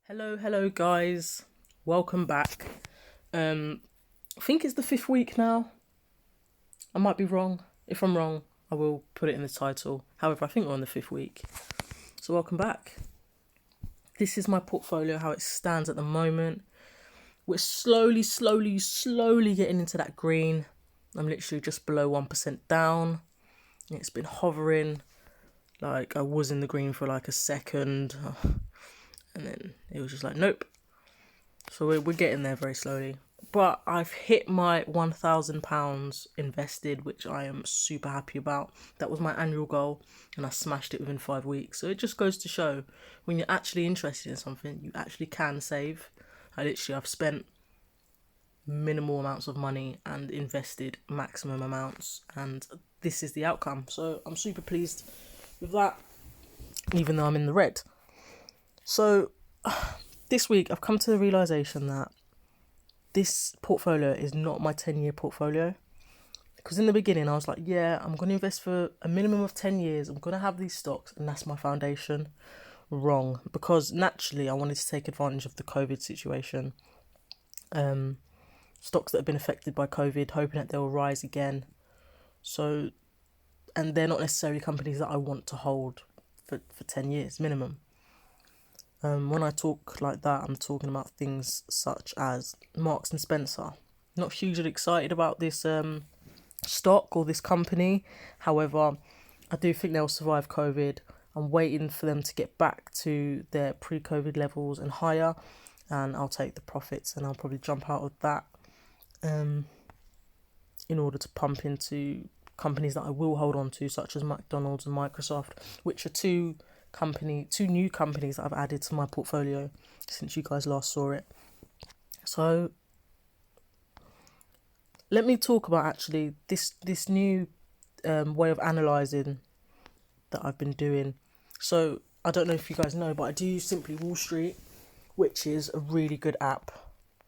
Hello guys. Welcome back. I think it's the 5th week now. I might be wrong. If I'm wrong, I will put it in the title. However, I think we're on the 5th week. So welcome back. This is my portfolio, how it stands at the moment. We're slowly getting into that green. I'm literally just below 1% down. It's been hovering. Like I was in the green for like a second. And then it was just like, nope. So we're getting there very slowly. But I've hit my £1,000 invested, which I am super happy about. That was my annual goal, and I smashed it within 5 weeks. So it just goes to show, when you're actually interested in something, you actually can save. I've spent minimal amounts of money and invested maximum amounts, and this is the outcome. So I'm super pleased with that, even though I'm in the red. So this week I've come to the realisation that this portfolio is not my 10-year portfolio. Because in the beginning I was like, yeah, I'm going to invest for a minimum of 10 years. I'm going to have these stocks and that's my foundation. Wrong. Because naturally I wanted to take advantage of the COVID situation. Stocks that have been affected by COVID, hoping that they'll rise again. So, and they're not necessarily companies that I want to hold for 10 years minimum. When I talk like that, I'm talking about things such as Marks and Spencer. Not hugely excited about this stock or this company. However, I do think they'll survive COVID. I'm waiting for them to get back to their pre-COVID levels and higher, and I'll take the profits and I'll probably jump out of that in order to pump into companies that I will hold on to, such as McDonald's and Microsoft, which are two new companies that I've added to my portfolio since you guys last saw it. So let me talk about actually this new way of analysing that I've been doing. So I don't know if you guys know, but I do use Simply Wall Street, which is a really good app.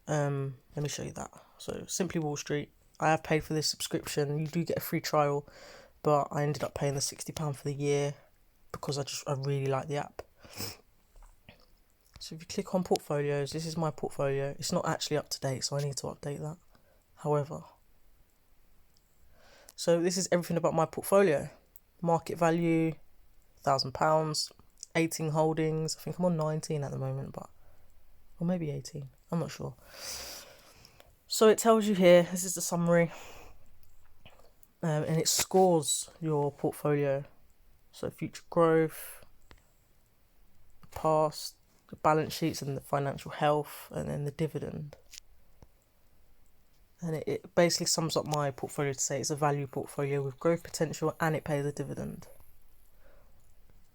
Let me show you that. So Simply Wall Street, I have paid for this subscription. You do get a free trial, but I ended up paying the £60 for the year because I really like the app. So if you click on portfolios, this is my portfolio. It's not actually up to date, so I need to update that. However, so this is everything about my portfolio. Market value, £1,000, 18 holdings. I think I'm on 19 at the moment, or maybe 18. I'm not sure. So it tells you here, this is the summary, and it scores your portfolio. So future growth, the past, the balance sheets and the financial health, and then the dividend. And it basically sums up my portfolio to say it's a value portfolio with growth potential and it pays a dividend.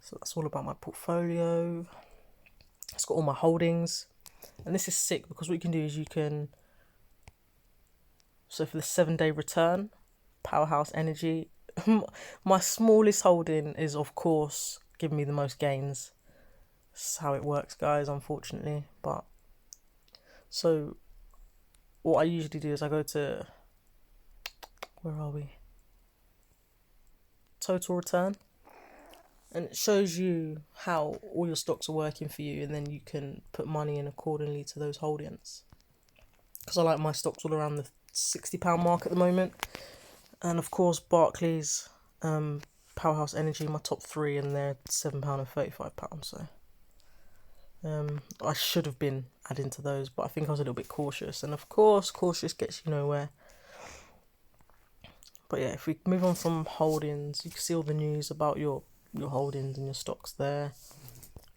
So that's all about my portfolio. It's got all my holdings. And this is sick because what you can do is so for the 7-day return, Powerhouse Energy, my smallest holding is of course giving me the most gains. That's how it works, guys, unfortunately. But so what I usually do is I go to, where are we? Total return. And it shows you how all your stocks are working for you, and then you can put money in accordingly to those holdings. Because I like my stocks all around the £60 mark at the moment. And of course Barclays, Powerhouse Energy, my top 3, and they're £7 and £35. So I should have been adding to those, but I think I was a little bit cautious. And of course, cautious gets you nowhere. But yeah, if we move on from holdings, you can see all the news about your holdings and your stocks there.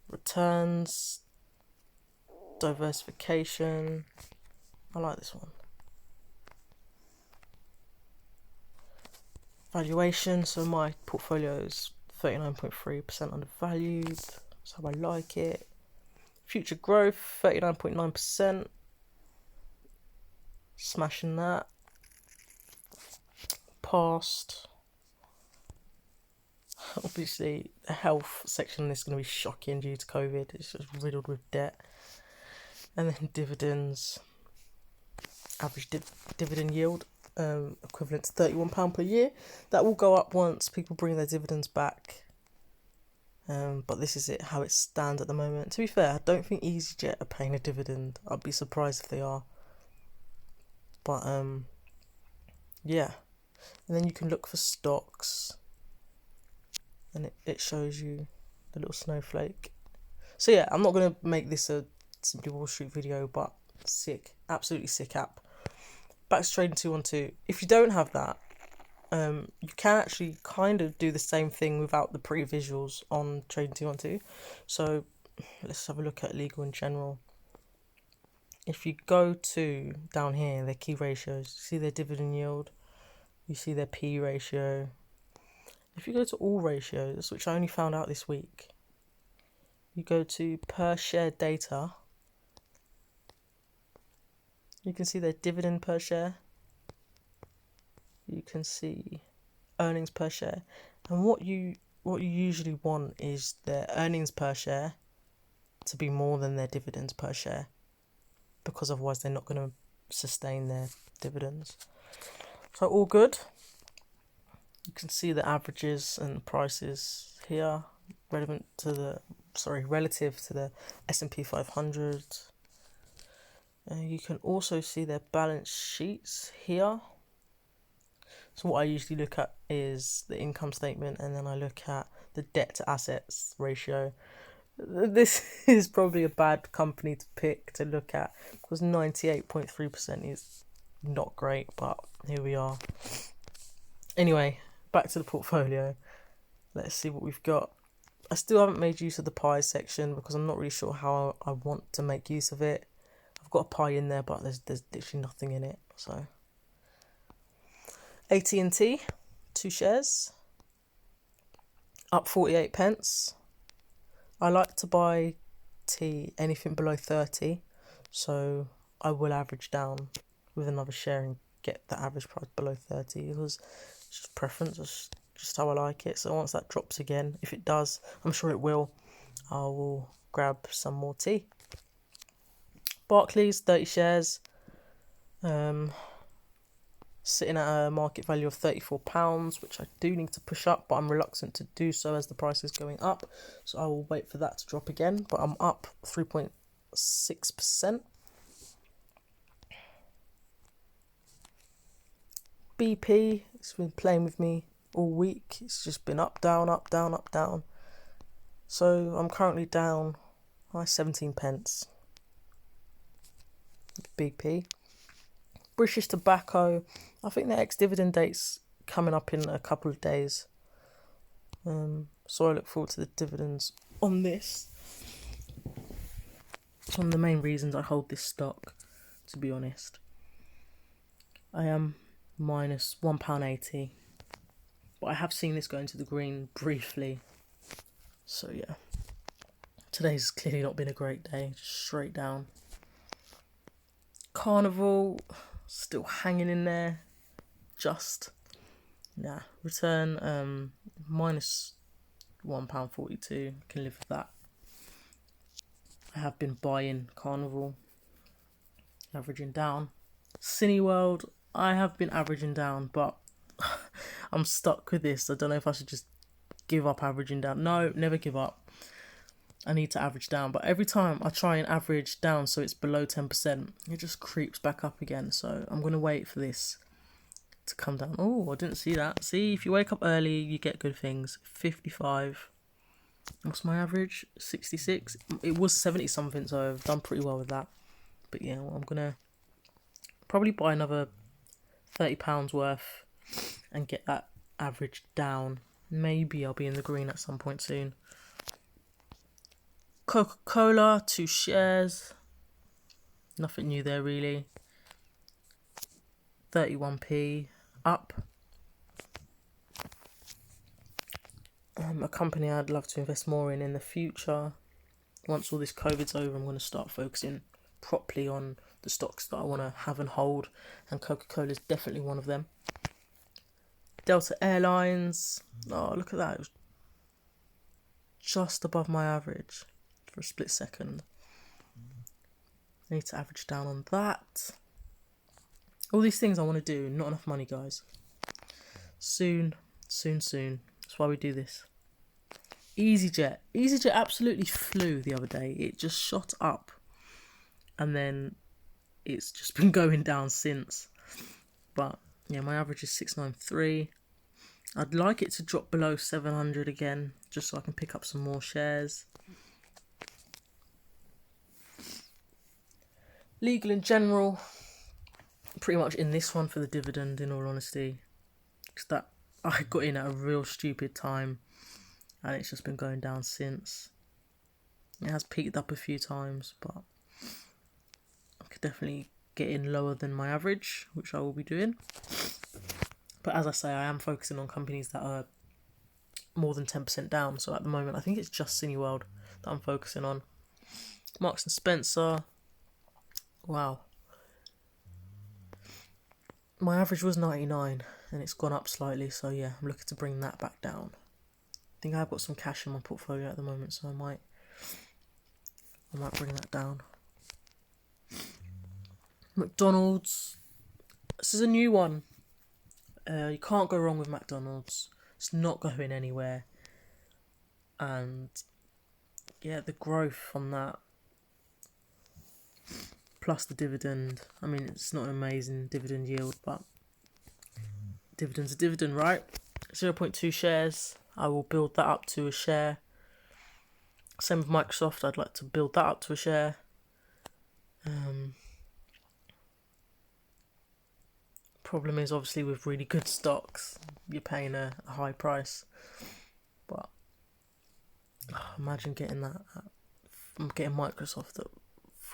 Returns, diversification. I like this one. Valuation. So my portfolio is 39.3% undervalued. That's how I like it. Future growth, 39.9%. Smashing that. Past. Obviously, the health section is going to be shocking due to COVID. It's just riddled with debt. And then dividends. Average dividend yield, equivalent to £31 per year. That will go up once people bring their dividends back. But this is it, how it stands at the moment. To be fair, I don't think EasyJet are paying a dividend. I'd be surprised if they are. But yeah. And then you can look for stocks, and it shows you the little snowflake. So yeah, I'm not going to make this a Simply Wall Street video, but sick, absolutely sick app. Back to Trading212. If you don't have that, you can actually kind of do the same thing without the pre-visuals on Trading212. So let's have a look at legal in general. If you go to down here, their key ratios, see their dividend yield, you see their P ratio. If you go to all ratios, which I only found out this week, you go to per share data, you can see their dividend per share, you can see earnings per share, and what you usually want is their earnings per share to be more than their dividends per share, because otherwise they're not going to sustain their dividends. So all good. You can see the averages and prices here, relative to the S&P 500. You can also see their balance sheets here. So what I usually look at is the income statement, and then I look at the debt to assets ratio. This is probably a bad company to pick to look at, because 98.3% is not great, but here we are. Anyway, back to the portfolio. Let's see what we've got. I still haven't made use of the pie section because I'm not really sure how I want to make use of it. I've got a pie in there, but there's literally nothing in it. So AT&T, 2 shares, up 48 pence. I like to buy tea anything below 30, so I will average down with another share and get the average price below 30, because it's just preference, it's just how I like it. So once that drops again, if it does, I'm sure it will, I will grab some more tea. Barclays, 30 shares, sitting at a market value of £34, which I do need to push up, but I'm reluctant to do so as the price is going up, so I will wait for that to drop again. But I'm up 3.6%. BP, it's been playing with me all week. It's just been up, down, up, down, up, down. So I'm currently down by 17 pence. BP. British Tobacco, I think the ex-dividend date's coming up in a couple of days. So I look forward to the dividends on this. It's one of the main reasons I hold this stock, to be honest. I am minus £1.80. But I have seen this go into the green briefly. So yeah. Today's clearly not been a great day. Just straight down. Carnival, still hanging in there. Just. Nah. Return minus £1.42. Can live with that. I have been buying Carnival. Averaging down. Cineworld, I have been averaging down, but I'm stuck with this. I don't know if I should just give up averaging down. No, never give up. I need to average down. But every time I try and average down so it's below 10%, it just creeps back up again. So I'm going to wait for this to come down. Oh, I didn't see that. See, if you wake up early, you get good things. 55. What's my average? 66. It was 70 something, so I've done pretty well with that. But yeah, well, I'm going to probably buy another £30 worth and get that average down. Maybe I'll be in the green at some point soon. Coca-Cola, 2 shares. Nothing new there really. 31p up. A company I'd love to invest more in the future. Once all this COVID's over, I'm going to start focusing properly on the stocks that I want to have and hold, and Coca-Cola is definitely one of them. Delta Airlines, oh look at that, it was just above my average for a split second. I need to average down on that. All these things I want to do, not enough money, guys. Soon. That's why we do this. EasyJet. EasyJet absolutely flew the other day. It just shot up. And then it's just been going down since. But yeah, my average is 693. I'd like it to drop below 700 again, just so I can pick up some more shares. Legal in general, pretty much in this one for the dividend, in all honesty. Because that I got in at a real stupid time, and it's just been going down since. It has peaked up a few times, but I could definitely get in lower than my average, which I will be doing. But as I say, I am focusing on companies that are more than 10% down. So at the moment, I think it's just Cineworld that I'm focusing on. Marks and Spencer. Wow. My average was 99 and it's gone up slightly. So yeah, I'm looking to bring that back down. I think I've got some cash in my portfolio at the moment, so I might bring that down. McDonald's. This is a new one. You can't go wrong with McDonald's. It's not going anywhere. And yeah, the growth on that, plus the dividend. I mean, it's not an amazing dividend yield, but dividend's a dividend, right? 0.2 shares. I will build that up to a share. Same with Microsoft. I'd like to build that up to a share. Problem is, obviously, with really good stocks, you're paying a high price. But imagine getting that. I'm getting Microsoft at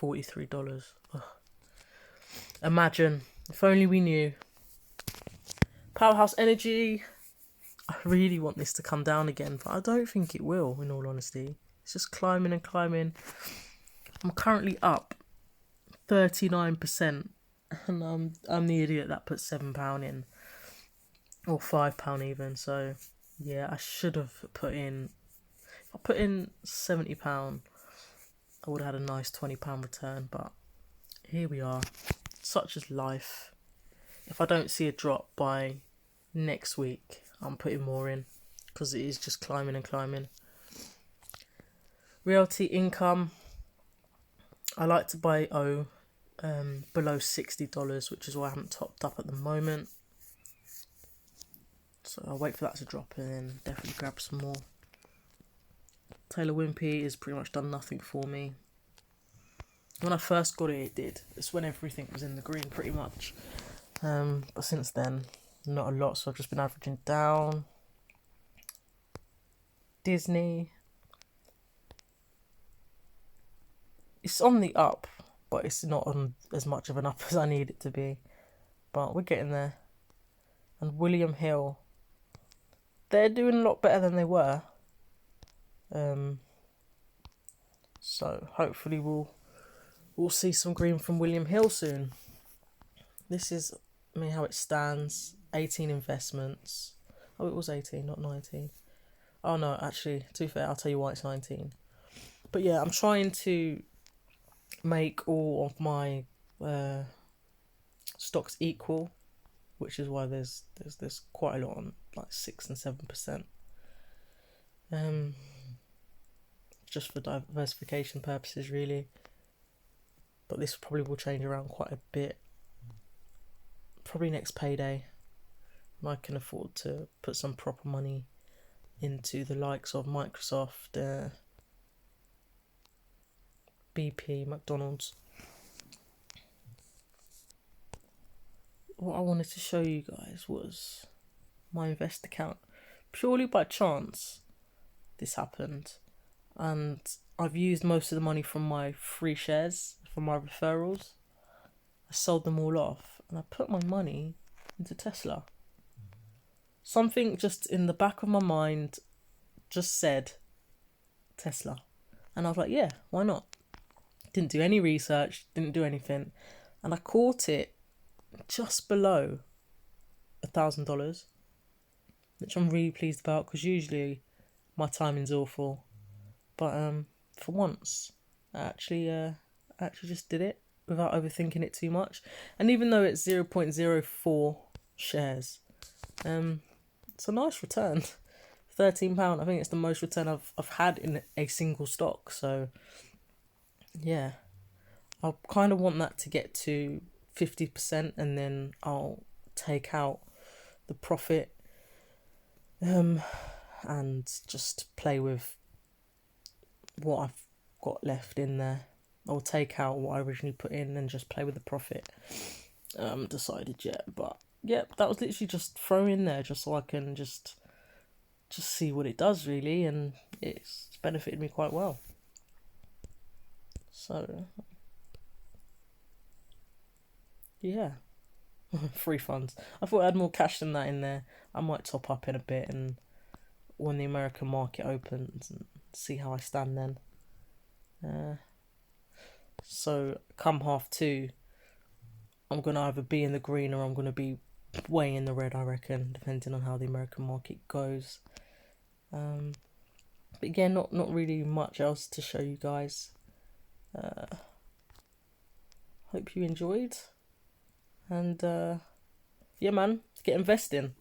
$43. Ugh. Imagine. If only we knew. Powerhouse Energy. I really want this to come down again, but I don't think it will, in all honesty. It's just climbing and climbing. I'm currently up 39%. And I'm the idiot that put £7 in, or £5 even. So yeah, I should have put in. If I put in £70, I would have had a nice £20 return. But here we are. Such is life. If I don't see a drop by next week, I'm putting more in because it is just climbing and climbing. Realty Income. I like to buy below $60, which is why I haven't topped up at the moment. So I'll wait for that to drop and then definitely grab some more. Taylor Wimpey has pretty much done nothing for me. When I first got it, it did. It's when everything was in the green pretty much. But since then, not a lot, so I've just been averaging down. Disney. It's on the up, but it's not on as much of an up as I need it to be. But we're getting there. And William Hill. They're doing a lot better than they were. So hopefully we'll see some green from William Hill soon. This is how it stands. 18 investments. Oh, it was 18, not 19. Oh no, actually, to be fair, I'll tell you why it's 19. But yeah, I'm trying to make all of my stocks equal, which is why there's quite a lot on, like 6 and 7%. Just for diversification purposes, really. But this probably will change around quite a bit. Probably next payday, I can afford to put some proper money into the likes of Microsoft, BP, McDonald's. What I wanted to show you guys was my invest account. Purely by chance, this happened. And I've used most of the money from my free shares, from my referrals. I sold them all off and I put my money into Tesla. Something just in the back of my mind just said Tesla. And I was like, yeah, why not? Didn't do any research, didn't do anything. And I caught it just below $1,000, which I'm really pleased about because usually my timing's awful. But for once, I actually just did it without overthinking it too much. And even though it's 0.04 shares, it's a nice return. £13. I think it's the most return I've had in a single stock. So yeah, I kind of want that to get to 50%, and then I'll take out the profit and just play with what I've got left in there. I'll take out what I originally put in and just play with the profit. Decided yet, but yeah, that was literally just throw in there just so I can just see what it does really, and it's benefited me quite well. So yeah, free funds. I thought I had more cash than that in there. I might top up in a bit, and when the American market opens, and see how I stand then. So come half two, I'm gonna either be in the green or I'm gonna be way in the red, I reckon, depending on how the American market goes. But again, not really much else to show you guys. Hope you enjoyed, and yeah, man, get investing.